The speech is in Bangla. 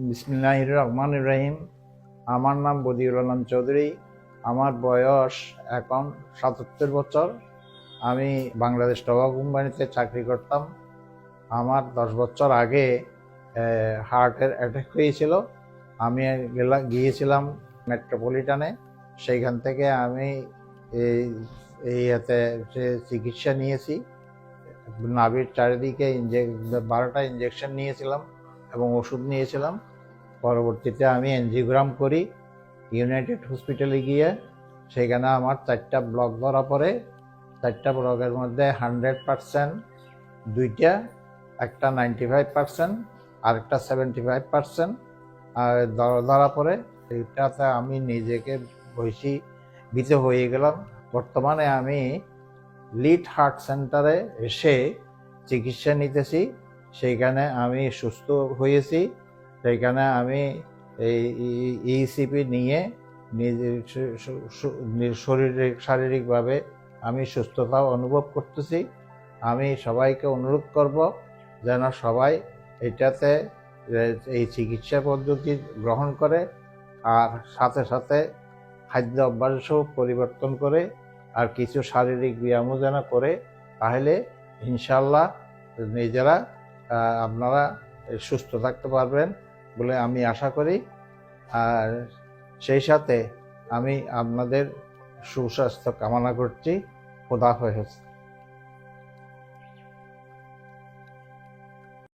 বিসমিল্লাহির রহমানির রহিম। আমার নাম বদিউল আলম চৌধুরী। আমার বয়স এখন ৭৭ বছর। আমি বাংলাদেশ টোবাকো কোম্পানিতে চাকরি করতাম। আমার 10 বছর আগে হার্টের অ্যাটাক হয়েছিল। আমি গিয়েছিলাম মেট্রোপলিটনে। সেইখান থেকে আমি এই যে চিকিৎসা নিয়েছি। নাভির চারিদিকে 12টা ইঞ্জেকশন নিয়েছিলাম এবং ওষুধ নিয়েছিলাম। পরবর্তীতে আমি এনজিওগ্রাম করি ইউনাইটেড হসপিটালে গিয়ে। সেখানে আমার 4টা ব্লক ধরা পড়ে। 4টা ব্লকের মধ্যে 100% 2টা, একটা 95%, আরেকটা 75% ধরা পড়ে। এটাতে আমি নিজেকে বেশি ভীত হয়ে গেলাম। বর্তমানে আমি লিড হার্ট সেন্টারে এসে চিকিৎসা নিতেছি। সেইখানে আমি সুস্থ হয়েছি। সেইখানে আমি এই ইসিপি নিয়ে নিজের শারীরিকভাবে আমি সুস্থতা অনুভব করতেছি। আমি সবাইকে অনুরোধ করব যেন সবাই এটাতে এই চিকিৎসা পদ্ধতি গ্রহণ করে, আর সাথে সাথে খাদ্য অভ্যাসও পরিবর্তন করে আর কিছু শারীরিক ব্যায়ামও যেন করে। তাহলে ইনশাল্লাহ নিজেরা আপনারা সুস্থ থাকতে পারবেন বলে আমি আশা করি। আর সেই সাথে আমি আপনাদের সুস্বাস্থ্য কামনা করছি। খোদা হাফেজ।